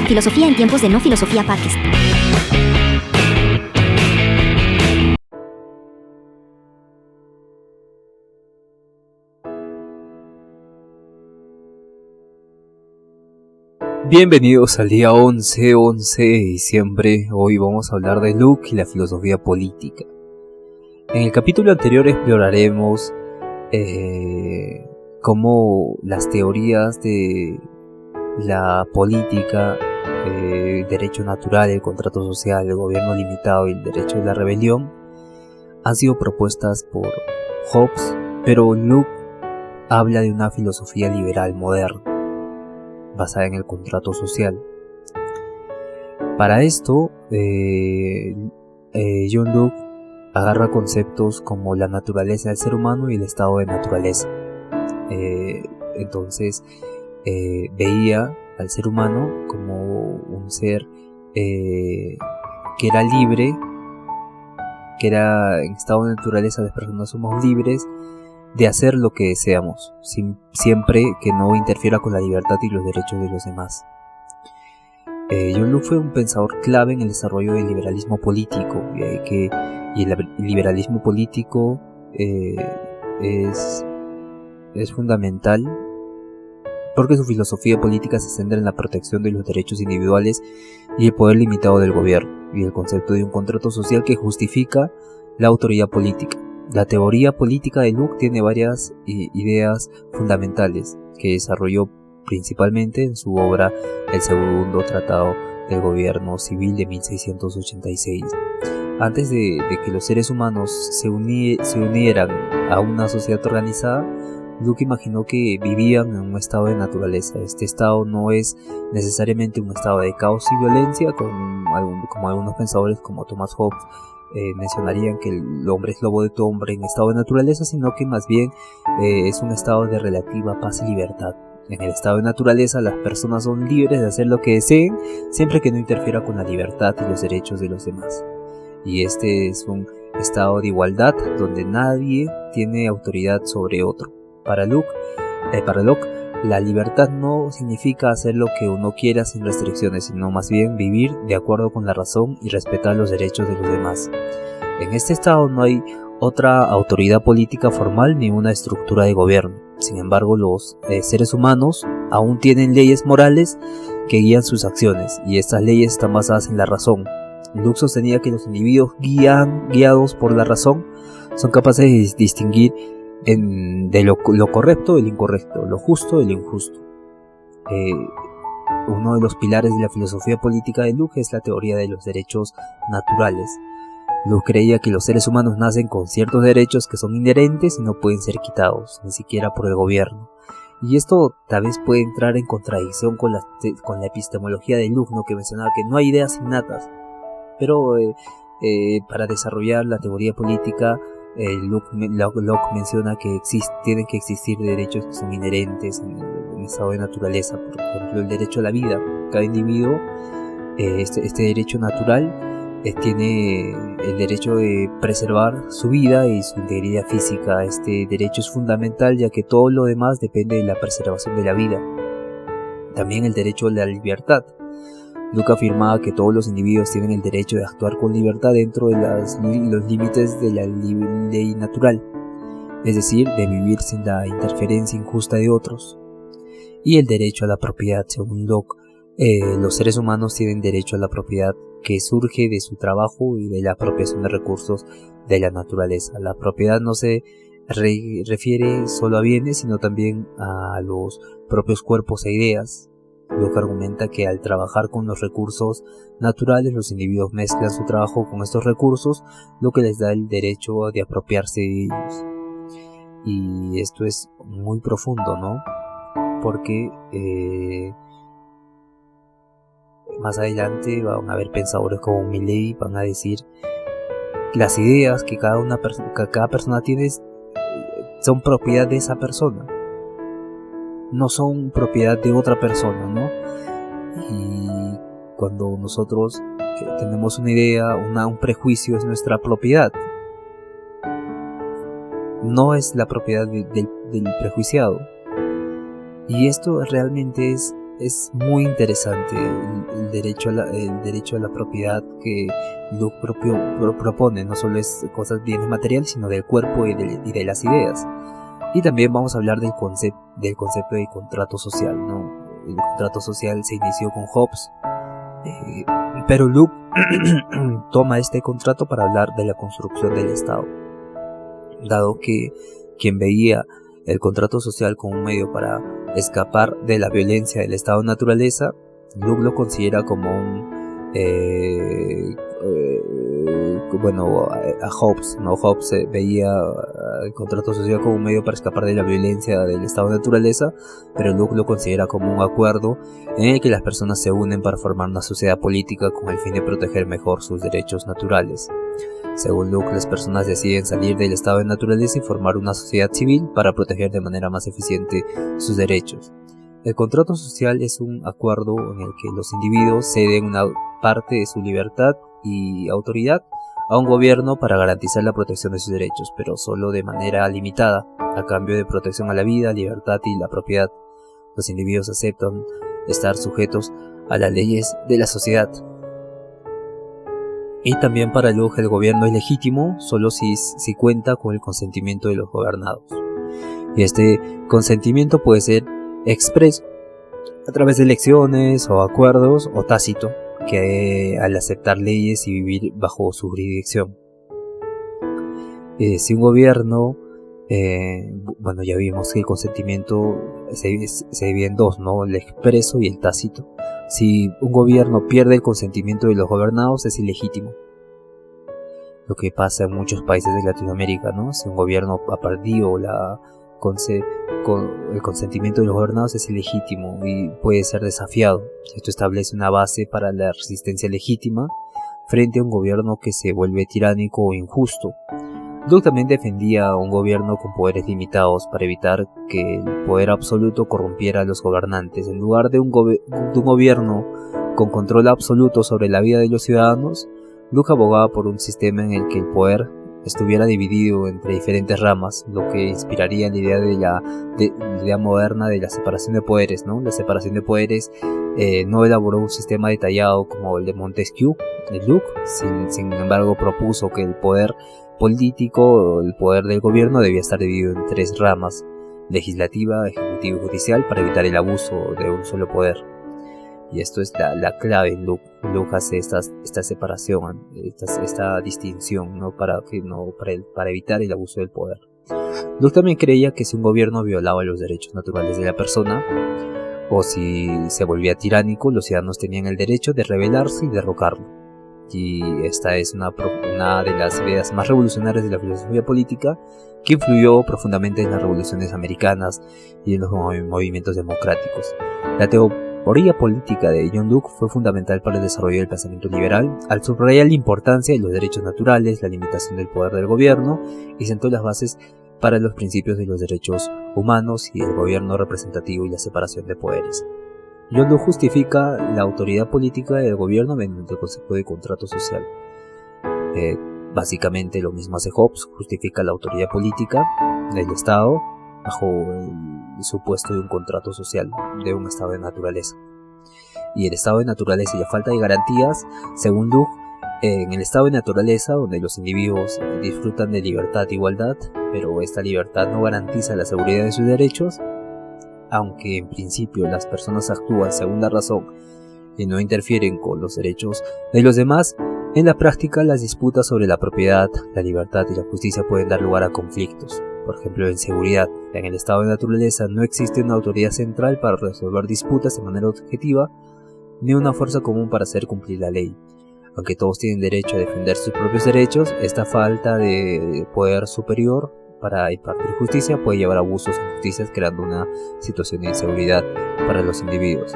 Filosofía en tiempos de no filosofía Parques. Bienvenidos al día 11 de diciembre. Hoy vamos a hablar de Locke y la filosofía política. En el capítulo anterior exploraremos cómo las teorías de la política, el derecho natural, el contrato social, el gobierno limitado y el derecho de la rebelión han sido propuestas por Hobbes, pero Locke habla de una filosofía liberal moderna basada en el contrato social. Para esto, John Locke agarra conceptos como la naturaleza del ser humano y el estado de naturaleza. Entonces, veía al ser humano como un ser que era libre, que era en estado de naturaleza. Las personas somos libres de hacer lo que deseamos, siempre que no interfiera con la libertad y los derechos de los demás. John Locke fue un pensador clave en el desarrollo del liberalismo político, y el liberalismo político es fundamental porque su filosofía política se centra en la protección de los derechos individuales y el poder limitado del gobierno, y el concepto de un contrato social que justifica la autoridad política. La teoría política de Locke tiene varias ideas fundamentales que desarrolló principalmente en su obra El Segundo Tratado del Gobierno Civil de 1686. Antes de que los seres humanos se unieran a una sociedad organizada, Locke imaginó que vivían en un estado de naturaleza. Este estado no es necesariamente un estado de caos y violencia, como algunos pensadores como Thomas Hobbes mencionarían que el hombre es lobo de todo hombre en estado de naturaleza, sino que más bien es un estado de relativa paz y libertad. En el estado de naturaleza las personas son libres de hacer lo que deseen, siempre que no interfiera con la libertad y los derechos de los demás. Y este es un estado de igualdad donde nadie tiene autoridad sobre otro. Para Locke, la libertad no significa hacer lo que uno quiera sin restricciones, sino más bien vivir de acuerdo con la razón y respetar los derechos de los demás. En este estado no hay otra autoridad política formal ni una estructura de gobierno. Sin embargo, los seres humanos aún tienen leyes morales que guían sus acciones, y estas leyes están basadas en la razón. Locke sostenía que los individuos guiados por la razón son capaces de distinguir de lo correcto del incorrecto, lo justo del injusto. Uno de los pilares de la filosofía política de Locke es la teoría de los derechos naturales. Locke creía que los seres humanos nacen con ciertos derechos que son inherentes y no pueden ser quitados, ni siquiera por el gobierno. Y esto tal vez puede entrar en contradicción con la epistemología de Locke, ¿no? Que mencionaba que no hay ideas innatas. Pero para desarrollar la teoría política, Locke menciona que tienen que existir derechos que son inherentes en estado de naturaleza. Por ejemplo, el derecho a la vida. Cada individuo, este derecho natural, tiene el derecho de preservar su vida y su integridad física. Este derecho es fundamental, ya que todo lo demás depende de la preservación de la vida. También el derecho a la libertad. Locke afirmaba que todos los individuos tienen el derecho de actuar con libertad dentro de los límites de la ley natural, es decir, de vivir sin la interferencia injusta de otros. Y el derecho a la propiedad. Según Locke, los seres humanos tienen derecho a la propiedad que surge de su trabajo y de la apropiación de recursos de la naturaleza. La propiedad no se refiere solo a bienes, sino también a los propios cuerpos e ideas. Locke argumenta que al trabajar con los recursos naturales, los individuos mezclan su trabajo con estos recursos, lo que les da el derecho de apropiarse de ellos. Y esto es muy profundo, ¿no? Porque más adelante van a haber pensadores como Milley, van a decir que las ideas que cada persona tiene son propiedad de esa persona, no son propiedad de otra persona, ¿no? Y cuando nosotros tenemos una idea, un prejuicio, es nuestra propiedad, no es la propiedad del prejuiciado. Y esto realmente es es muy interesante el derecho a la propiedad que Luke propone. No solo es cosas bienes materiales, sino del cuerpo y de las ideas. Y también vamos a hablar del concepto de contrato social, ¿no? El contrato social se inició con Hobbes, pero Luke toma este contrato para hablar de la construcción del Estado, dado que quien veía el contrato social como un medio para escapar de la violencia del estado de naturaleza, Luke lo considera como a Hobbes, ¿no? Hobbes veía el contrato social como un medio para escapar de la violencia del estado de naturaleza, pero Luke lo considera como un acuerdo en el que las personas se unen para formar una sociedad política con el fin de proteger mejor sus derechos naturales. Según Luke, las personas deciden salir del estado de naturaleza y formar una sociedad civil para proteger de manera más eficiente sus derechos. El contrato social es un acuerdo en el que los individuos ceden una parte de su libertad y autoridad a un gobierno para garantizar la protección de sus derechos, pero solo de manera limitada, a cambio de protección a la vida, libertad y la propiedad. Los individuos aceptan estar sujetos a las leyes de la sociedad. Y también para Luke el gobierno es legítimo solo si cuenta con el consentimiento de los gobernados. Y este consentimiento puede ser expreso a través de elecciones o acuerdos, o tácito, que al aceptar leyes y vivir bajo su jurisdicción. Si un gobierno, ya vimos que el consentimiento se divide en dos, ¿no? El expreso y el tácito. Si un gobierno pierde el consentimiento de los gobernados, es ilegítimo. Lo que pasa en muchos países de Latinoamérica, ¿no? Si un gobierno ha perdido el consentimiento de los gobernados, es ilegítimo y puede ser desafiado. Esto establece una base para la resistencia legítima frente a un gobierno que se vuelve tiránico o injusto. Luke también defendía un gobierno con poderes limitados para evitar que el poder absoluto corrompiera a los gobernantes. En lugar de un gobierno con control absoluto sobre la vida de los ciudadanos, Luke abogaba por un sistema en el que el poder estuviera dividido entre diferentes ramas, lo que inspiraría la idea de la idea moderna de la separación de poderes, ¿no? La separación de poderes no elaboró un sistema detallado como el de Montesquieu, de Luke, sin embargo propuso que el poder político, el poder del gobierno, debía estar dividido en tres ramas: legislativa, ejecutiva y judicial, para evitar el abuso de un solo poder. Y esto es la clave. Luke hace esta separación, esta distinción, ¿no? Para evitar el abuso del poder. Luke también creía que si un gobierno violaba los derechos naturales de la persona, o si se volvía tiránico, los ciudadanos tenían el derecho de rebelarse y derrocarlo. Y esta es una de las ideas más revolucionarias de la filosofía política, que influyó profundamente en las revoluciones americanas y en los movimientos democráticos. La teoría política de John Locke fue fundamental para el desarrollo del pensamiento liberal, al subrayar la importancia de los derechos naturales, la limitación del poder del gobierno, y sentó las bases para los principios de los derechos humanos y el gobierno representativo y la separación de poderes. John Locke justifica la autoridad política del gobierno mediante el concepto de contrato social. Básicamente lo mismo hace Hobbes, justifica la autoridad política del Estado bajo el supuesto de un contrato social, de un estado de naturaleza. Y el estado de naturaleza y la falta de garantías, según Locke, en el estado de naturaleza, donde los individuos disfrutan de libertad e igualdad, pero esta libertad no garantiza la seguridad de sus derechos, aunque en principio las personas actúan según la razón y no interfieren con los derechos de los demás, en la práctica las disputas sobre la propiedad, la libertad y la justicia pueden dar lugar a conflictos. Por ejemplo, en seguridad, en el estado de naturaleza no existe una autoridad central para resolver disputas de manera objetiva, ni una fuerza común para hacer cumplir la ley. Aunque todos tienen derecho a defender sus propios derechos, esta falta de poder superior para impartir justicia puede llevar a abusos e injusticias, creando una situación de inseguridad para los individuos.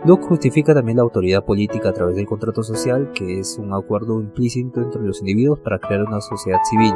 Locke justifica también la autoridad política a través del contrato social, que es un acuerdo implícito entre los individuos para crear una sociedad civil.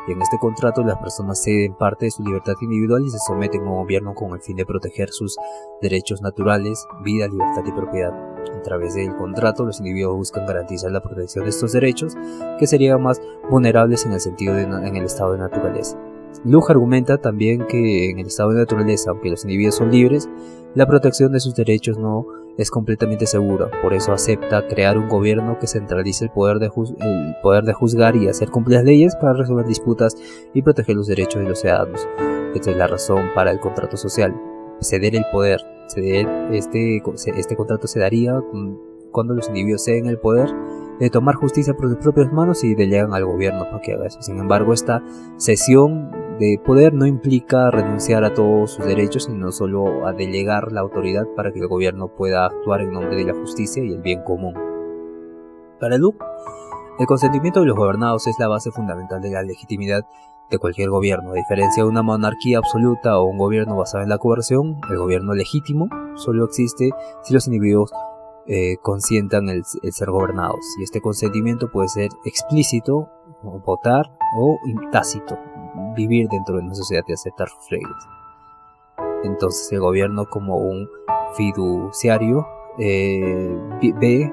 Y en este contrato las personas ceden parte de su libertad individual y se someten a un gobierno con el fin de proteger sus derechos naturales, vida, libertad y propiedad. A través del contrato los individuos buscan garantizar la protección de estos derechos, que serían más vulnerables en el estado de naturaleza. Luke argumenta también que en el estado de naturaleza, aunque los individuos son libres, la protección de sus derechos no es completamente segura. Por eso acepta crear un gobierno que centralice el poder de juzgar y hacer cumplir las leyes para resolver disputas y proteger los derechos de los ciudadanos. Esta es la razón para el contrato social: ceder el poder. Este contrato se daría cuando los individuos ceden el poder de tomar justicia por sus propias manos y delegan al gobierno para que haga eso. Sin embargo, esta cesión de poder no implica renunciar a todos sus derechos, sino solo a delegar la autoridad para que el gobierno pueda actuar en nombre de la justicia y el bien común. Para Luke, el consentimiento de los gobernados es la base fundamental de la legitimidad de cualquier gobierno. A diferencia de una monarquía absoluta o un gobierno basado en la coerción, el gobierno legítimo solo existe si los individuos consientan el ser gobernados, y este consentimiento puede ser explícito, o votar, o tácito, vivir dentro de una sociedad y aceptar sus reglas. Entonces el gobierno, como un fiduciario, ve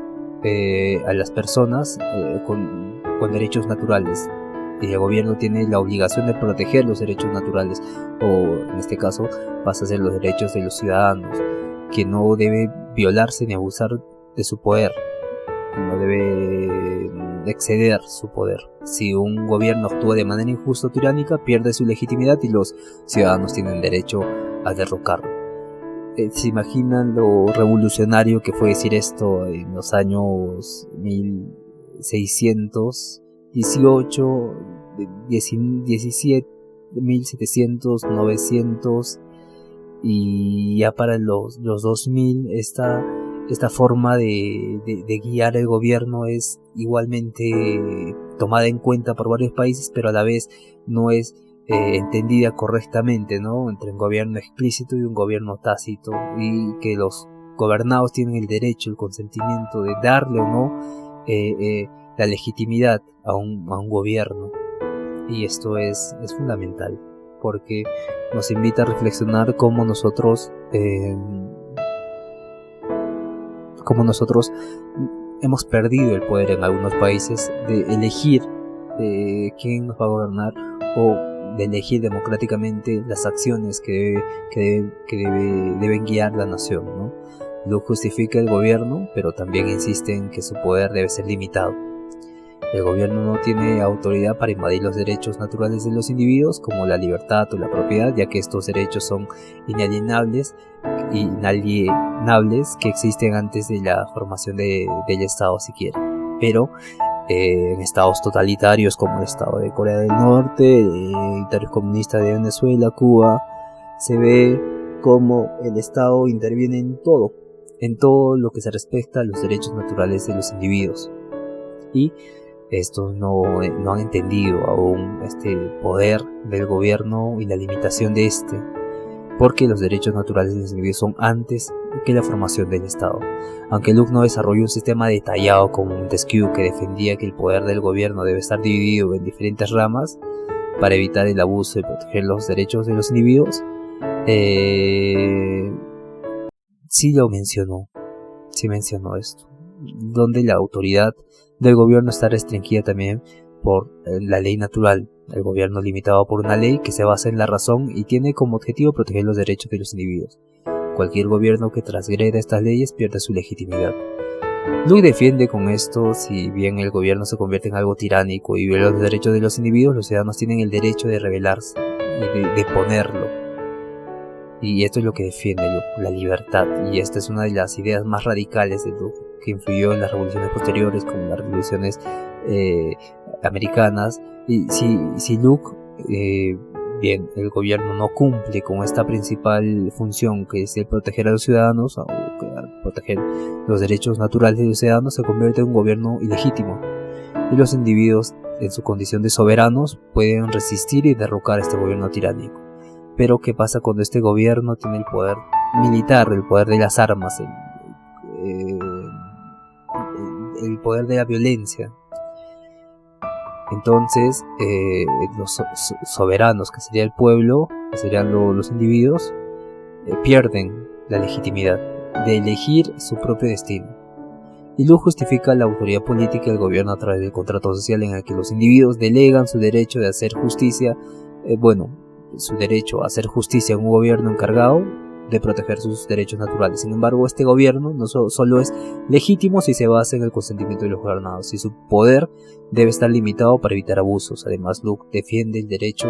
a las personas con derechos naturales, y el gobierno tiene la obligación de proteger los derechos naturales, o en este caso pasa a ser los derechos de los ciudadanos, que no debe violarse ni abusar de su poder, no debe exceder su poder. Si un gobierno actúa de manera injusta o tiránica, pierde su legitimidad y los ciudadanos tienen derecho a derrocarlo. ¿Se imaginan lo revolucionario que fue decir esto en los años 1618, 17, 1700, 900... y ya para los 2000 esta forma de guiar el gobierno es igualmente tomada en cuenta por varios países, pero a la vez no es entendida correctamente, ¿no? Entre un gobierno explícito y un gobierno tácito, y que los gobernados tienen el derecho, el consentimiento de darle o no la legitimidad a un gobierno. Y esto es fundamental, porque nos invita a reflexionar cómo nosotros hemos perdido el poder en algunos países de elegir quién nos va a gobernar, o de elegir democráticamente las acciones que deben guiar la nación, ¿no? Luke justifica el gobierno, pero también insiste en que su poder debe ser limitado. El gobierno no tiene autoridad para invadir los derechos naturales de los individuos, como la libertad o la propiedad, ya que estos derechos son inalienables que existen antes de la formación del Estado siquiera. Pero en estados totalitarios como el Estado de Corea del Norte, dictadores comunistas de Venezuela, Cuba, se ve como el Estado interviene en todo lo que se respecta a los derechos naturales de los individuos. Y estos no han entendido aún este poder del gobierno y la limitación de este, porque los derechos naturales de los individuos son antes que la formación del Estado. Aunque Luke no desarrolló un sistema detallado como Montesquieu, que defendía que el poder del gobierno debe estar dividido en diferentes ramas para evitar el abuso y proteger los derechos de los individuos, sí mencionó esto, donde la autoridad del gobierno está restringida también por la ley natural. El gobierno es limitado por una ley que se basa en la razón y tiene como objetivo proteger los derechos de los individuos. Cualquier gobierno que transgreda estas leyes pierde su legitimidad. Luke defiende con esto: si bien el gobierno se convierte en algo tiránico y viola los derechos de los individuos, los ciudadanos tienen el derecho de rebelarse y de deponerlo. Y esto es lo que defiende Luke, la libertad. Y esta es una de las ideas más radicales de Luke, que influyó en las revoluciones posteriores, como las revoluciones americanas. Y si Luke, bien, el gobierno no cumple con esta principal función, que es el proteger a los ciudadanos, o proteger los derechos naturales de los ciudadanos, se convierte en un gobierno ilegítimo. Y los individuos, en su condición de soberanos, pueden resistir y derrocar a este gobierno tiránico. Pero ¿qué pasa cuando este gobierno tiene el poder militar, el poder de las armas, el poder de la violencia? Entonces los soberanos, que sería el pueblo, que serían los individuos, pierden la legitimidad de elegir su propio destino. Y Luke justifica la autoridad política del gobierno a través del contrato social, en el que los individuos delegan su derecho de hacer justicia su derecho a hacer justicia en un gobierno encargado de proteger sus derechos naturales. Sin embargo, este gobierno no solo es legítimo si se basa en el consentimiento de los gobernados, y su poder debe estar limitado para evitar abusos. Además, Luke defiende el derecho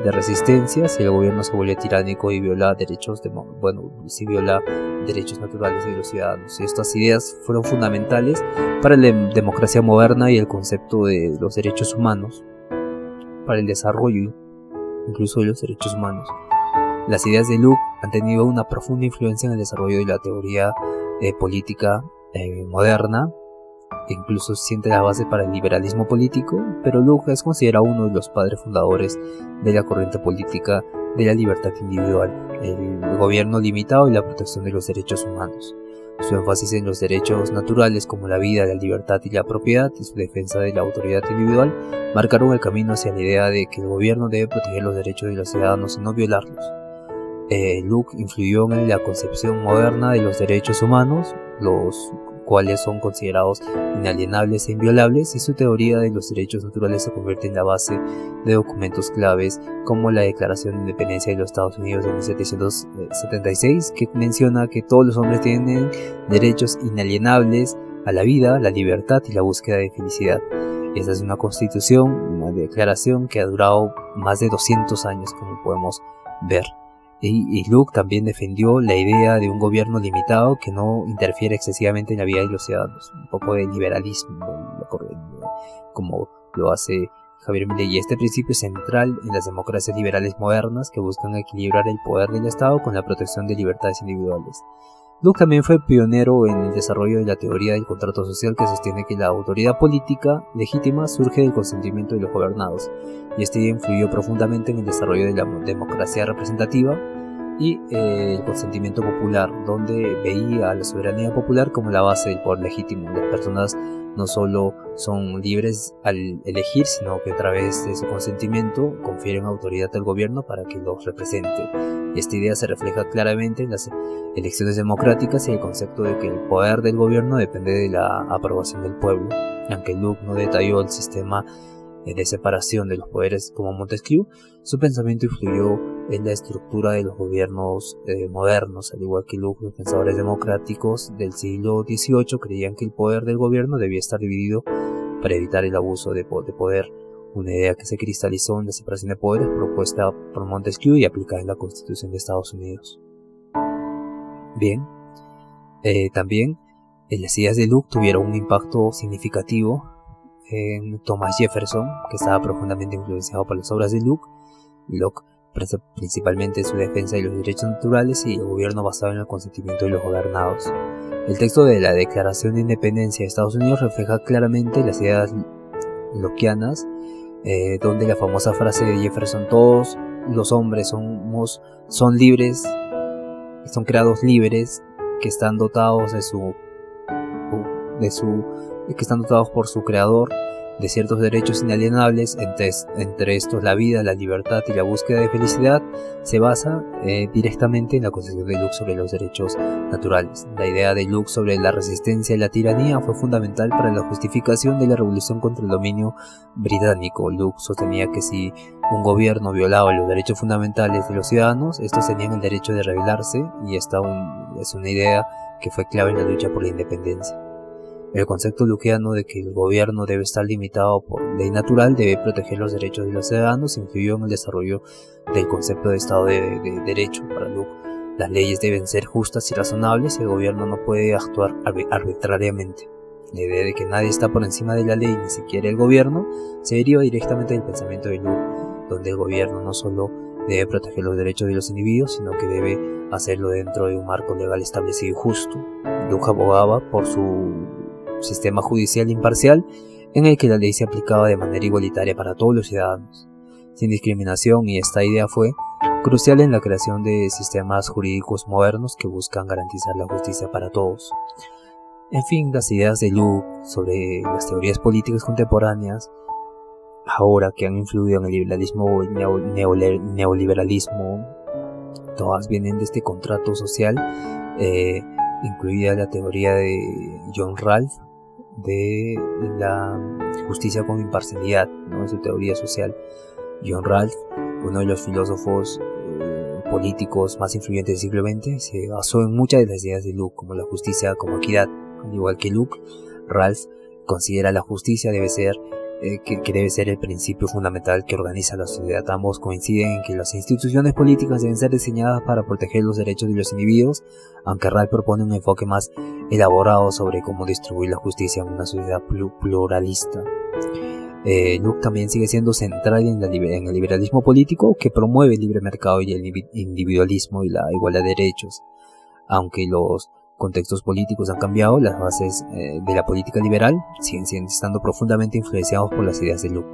de resistencia si el gobierno se vuelve tiránico y viola derechos naturales de los ciudadanos. Y estas ideas fueron fundamentales para la democracia moderna y el concepto de los derechos humanos, para el desarrollo incluso de los derechos humanos. Las ideas de Luke han tenido una profunda influencia en el desarrollo de la teoría política moderna, e incluso siente la base para el liberalismo político, pero Luke es considerado uno de los padres fundadores de la corriente política de la libertad individual, el gobierno limitado y la protección de los derechos humanos. Su énfasis en los derechos naturales como la vida, la libertad y la propiedad, y su defensa de la autoridad individual marcaron el camino hacia la idea de que el gobierno debe proteger los derechos de los ciudadanos y no violarlos. Luke influyó en la concepción moderna de los derechos humanos, los cuales son considerados inalienables e inviolables, y su teoría de los derechos naturales se convierte en la base de documentos claves como la Declaración de Independencia de los Estados Unidos de 1776, que menciona que todos los hombres tienen derechos inalienables a la vida, la libertad y la búsqueda de felicidad. Esta es una constitución, una declaración que ha durado más de 200 años, como podemos ver. Y Luke también defendió la idea de un gobierno limitado que no interfiere excesivamente en la vida de los ciudadanos. Un poco de liberalismo, como lo hace Javier Milei. Y este principio es central en las democracias liberales modernas que buscan equilibrar el poder del Estado con la protección de libertades individuales. Luke también fue pionero en el desarrollo de la teoría del contrato social, que sostiene que la autoridad política legítima surge del consentimiento de los gobernados, y este influyó profundamente en el desarrollo de la democracia representativa y el consentimiento popular, donde veía a la soberanía popular como la base del poder legítimo. Las personas no solo son libres al elegir, sino que a través de su consentimiento confieren autoridad al gobierno para que los represente. Esta idea se refleja claramente en las elecciones democráticas y el concepto de que el poder del gobierno depende de la aprobación del pueblo. Aunque Luke no detalló el sistema de separación de los poderes como Montesquieu, su pensamiento influyó en la estructura de los gobiernos modernos. Al igual que Luke, los pensadores democráticos del siglo XVIII creían que el poder del gobierno debía estar dividido para evitar el abuso de poder, una idea que se cristalizó en la separación de poderes propuesta por Montesquieu y aplicada en la Constitución de Estados Unidos. Bien, también las ideas de Luke tuvieron un impacto significativo en Thomas Jefferson, que estaba profundamente influenciado por las obras de Luke. Locke, principalmente su defensa de los derechos naturales y el gobierno basado en el consentimiento de los gobernados. El texto de la Declaración de Independencia de Estados Unidos refleja claramente las ideas lockeanas, donde la famosa frase de Jefferson: todos los hombres son libres, son creados libres, que están dotados que están dotados por su creador de ciertos derechos inalienables, entre estos la vida, la libertad y la búsqueda de felicidad, se basa directamente en la concepción de Luke sobre los derechos naturales. La idea de Luke sobre la resistencia y la tiranía fue fundamental para la justificación de la revolución contra el dominio británico. Luke sostenía que si un gobierno violaba los derechos fundamentales de los ciudadanos, estos tenían el derecho de rebelarse, y esta es una idea que fue clave en la lucha por la independencia. El concepto lukeano de que el gobierno debe estar limitado por ley natural, debe proteger los derechos de los ciudadanos, influyó en el desarrollo del concepto de Estado de Derecho. Para Luke, las leyes deben ser justas y razonables, y el gobierno no puede actuar arbitrariamente. La idea de que nadie está por encima de la ley, ni siquiera el gobierno, se deriva directamente del pensamiento de Luke, donde el gobierno no solo debe proteger los derechos de los individuos, sino que debe hacerlo dentro de un marco legal establecido y justo. Luke abogaba por su sistema judicial imparcial, en el que la ley se aplicaba de manera igualitaria para todos los ciudadanos, sin discriminación, y esta idea fue crucial en la creación de sistemas jurídicos modernos que buscan garantizar la justicia para todos. En fin, las ideas de Luke sobre las teorías políticas contemporáneas, ahora que han influido en el liberalismo o el neoliberalismo, todas vienen de este contrato social, incluida la teoría de John Rawls de la justicia con imparcialidad, ¿no? En su teoría social. John Rawls uno de los filósofos políticos más influyentes del siglo XX, se basó en muchas de las ideas de Locke, como la justicia, como equidad. Al igual que Locke, Ralph considera la justicia que debe ser el principio fundamental que organiza la sociedad. Ambos coinciden en que las instituciones políticas deben ser diseñadas para proteger los derechos de los individuos, aunque Ralph propone un enfoque más elaborado sobre cómo distribuir la justicia en una sociedad pluralista. Locke también sigue siendo central en el liberalismo político, que promueve el libre mercado y el individualismo y la igualdad de derechos. Aunque los contextos políticos han cambiado, las bases de la política liberal siguen estando profundamente influenciados por las ideas de Locke.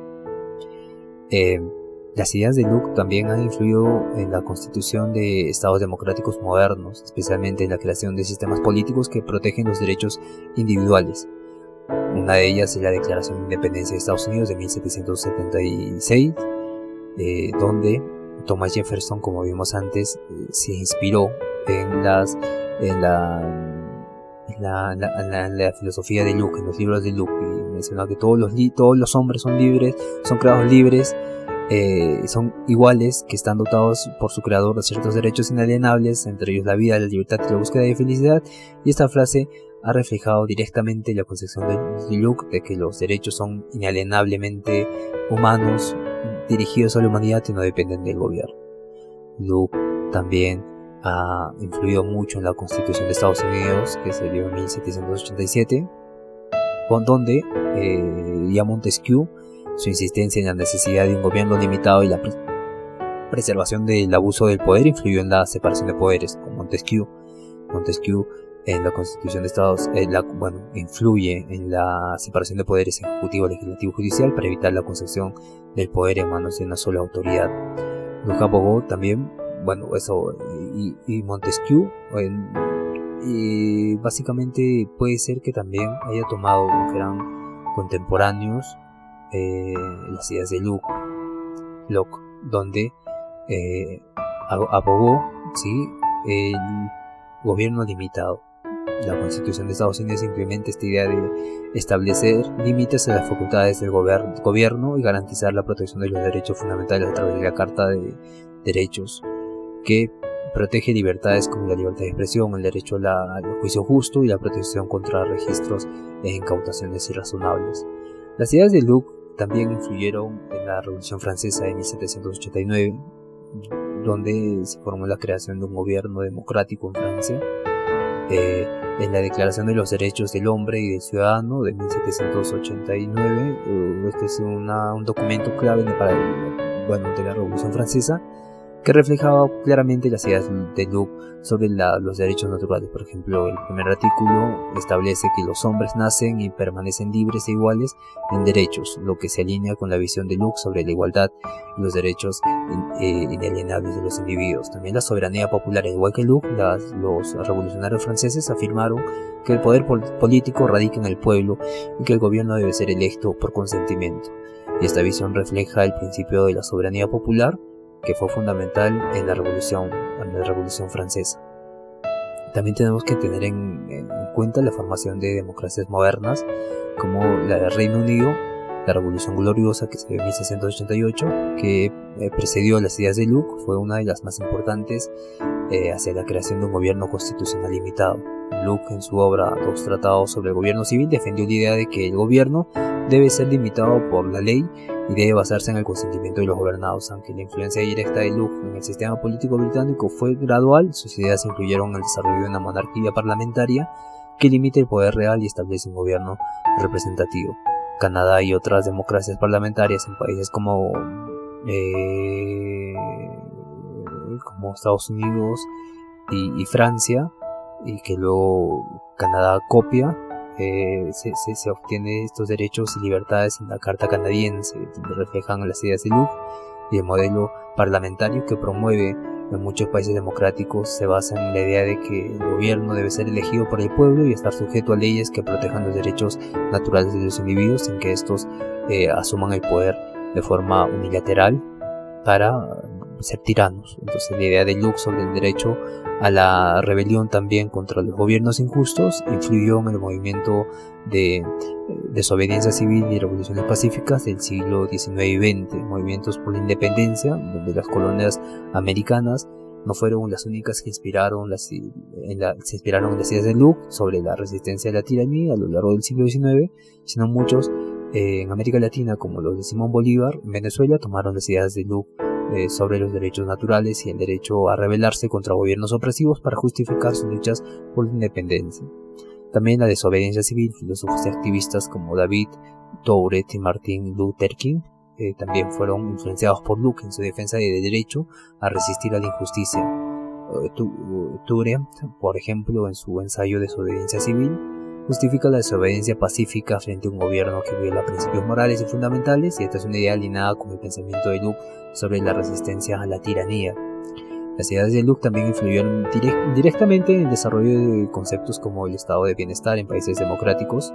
Las ideas de Locke también han influido en la constitución de estados democráticos modernos, especialmente en la creación de sistemas políticos que protegen los derechos individuales. Una de ellas es la Declaración de Independencia de Estados Unidos de 1776, donde Thomas Jefferson, como vimos antes, se inspiró en la filosofía de Locke, en los libros de Locke, y menciona que todos los hombres son libres, son creados libres, son iguales, que están dotados por su creador de ciertos derechos inalienables, entre ellos la vida, la libertad y la búsqueda de felicidad. Y esta frase ha reflejado directamente la concepción de Locke de que los derechos son inalienablemente humanos, dirigidos a la humanidad y no dependen del gobierno. Locke también ha influido mucho en la Constitución de Estados Unidos, que se dio en 1787, donde ya Montesquieu, su insistencia en la necesidad de un gobierno limitado y la preservación del abuso del poder influyó en la separación de poderes. Con Montesquieu en la Constitución de Estados influye en la separación de poderes ejecutivo, legislativo y judicial para evitar la concepción del poder en manos de una sola autoridad. Locke abogó también, y Montesquieu básicamente puede ser que también haya tomado, que eran contemporáneos, las ideas de Locke, donde abogó, ¿sí?, el gobierno limitado. La Constitución de Estados Unidos implementa esta idea de establecer límites a las facultades del gobierno y garantizar la protección de los derechos fundamentales a través de la Carta de Derechos, que protege libertades como la libertad de expresión, el derecho al juicio justo y la protección contra registros e incautaciones irrazonables. Las ideas de Locke también influyeron en la Revolución Francesa de 1789, donde se formó la creación de un gobierno democrático en Francia. En la Declaración de los Derechos del Hombre y del Ciudadano de 1789, este es un documento clave de la Revolución Francesa, que reflejaba claramente las ideas de Locke sobre los derechos naturales. Por ejemplo, el primer artículo establece que los hombres nacen y permanecen libres e iguales en derechos, lo que se alinea con la visión de Locke sobre la igualdad y los derechos inalienables de los individuos. También la soberanía popular. Igual que Locke, los revolucionarios franceses afirmaron que el poder político radica en el pueblo y que el gobierno debe ser electo por consentimiento. Y esta visión refleja el principio de la soberanía popular, que fue fundamental en la Revolución Francesa. También tenemos que tener en cuenta la formación de democracias modernas, como la del Reino Unido, la Revolución Gloriosa, que se dio en 1688, que precedió a las ideas de Locke, fue una de las más importantes hacia la creación de un gobierno constitucional limitado. Locke, en su obra Dos Tratados sobre el Gobierno Civil, defendió la idea de que el gobierno debe ser limitado por la ley y debe basarse en el consentimiento de los gobernados. Aunque la influencia directa de Locke en el sistema político británico fue gradual, sus ideas influyeron en el desarrollo de una monarquía parlamentaria que limita el poder real y establece un gobierno representativo. Canadá y otras democracias parlamentarias en países como Estados Unidos y Francia, y que luego Canadá copia, se obtiene estos derechos y libertades en la Carta Canadiense, donde reflejan las ideas de Locke, y el modelo parlamentario que promueve en muchos países democráticos se basa en la idea de que el gobierno debe ser elegido por el pueblo y estar sujeto a leyes que protejan los derechos naturales de los individuos sin que estos asuman el poder de forma unilateral para ser tiranos. Entonces la idea de Luke sobre el derecho a la rebelión también contra los gobiernos injustos influyó en el movimiento de desobediencia civil y revoluciones pacíficas del siglo XIX y XX, movimientos por la independencia, donde las colonias americanas no fueron las únicas que se inspiraron en las ideas de Luke sobre la resistencia a la tiranía a lo largo del siglo XIX, sino muchos en América Latina, como los de Simón Bolívar. En Venezuela tomaron las ideas de Luke sobre los derechos naturales y el derecho a rebelarse contra gobiernos opresivos para justificar sus luchas por la independencia. También la desobediencia civil, filósofos y activistas como David Touret y Martin Luther King también fueron influenciados por Luke en su defensa del derecho a resistir a la injusticia. Touret, por ejemplo, en su ensayo Desobediencia Civil, justifica la desobediencia pacífica frente a un gobierno que viola principios morales y fundamentales, y esta es una idea alineada con el pensamiento de Luke sobre la resistencia a la tiranía. Las ideas de Luke también influyeron directamente en el desarrollo de conceptos como el estado de bienestar en países democráticos,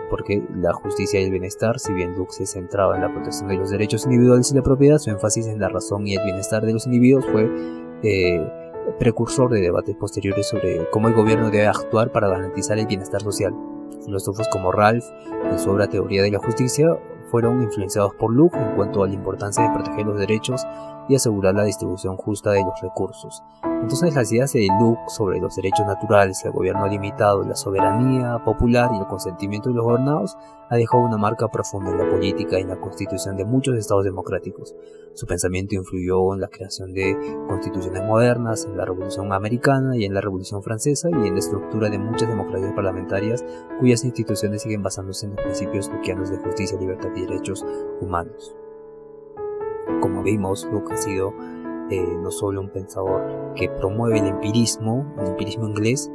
porque la justicia y el bienestar, si bien Luke se centraba en la protección de los derechos individuales y la propiedad, su énfasis en la razón y el bienestar de los individuos fue precursor de debates posteriores sobre cómo el gobierno debe actuar para garantizar el bienestar social. Filósofos como Ralph, en su obra Teoría de la Justicia, fueron influenciados por Luke en cuanto a la importancia de proteger los derechos y asegurar la distribución justa de los recursos. Entonces las ideas de Luke sobre los derechos naturales, el gobierno limitado, la soberanía popular y el consentimiento de los gobernados ha dejado una marca profunda en la política y en la constitución de muchos estados democráticos. Su pensamiento influyó en la creación de constituciones modernas, en la Revolución Americana y en la Revolución Francesa, y en la estructura de muchas democracias parlamentarias cuyas instituciones siguen basándose en los principios lucianos de justicia, libertad y derechos humanos. Como vimos, Luke ha sido no solo un pensador que promueve el empirismo inglés,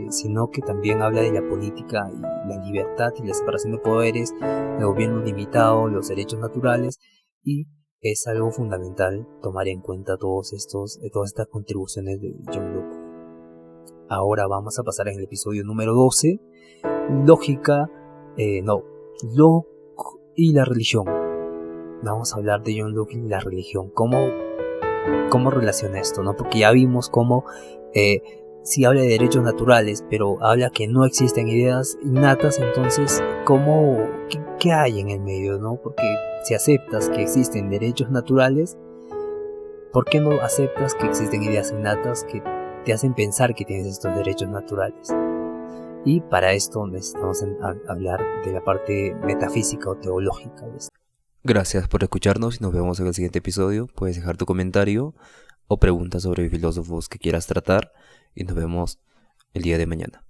sino que también habla de la política y la libertad y la separación de poderes, el gobierno limitado, los derechos naturales, y es algo fundamental tomar en cuenta todas estas contribuciones de John Luke. Ahora vamos a pasar en el episodio número 12, Locke y la religión. Vamos a hablar de John Locke y la religión, cómo relaciona esto, ¿no? Porque ya vimos cómo sí habla de derechos naturales, pero habla que no existen ideas innatas. Entonces, ¿qué hay en el medio, no? Porque si aceptas que existen derechos naturales, ¿por qué no aceptas que existen ideas innatas que te hacen pensar que tienes estos derechos naturales? Y para esto necesitamos hablar de la parte metafísica o teológica de esto. Gracias por escucharnos y nos vemos en el siguiente episodio. Puedes dejar tu comentario o preguntas sobre filósofos que quieras tratar y nos vemos el día de mañana.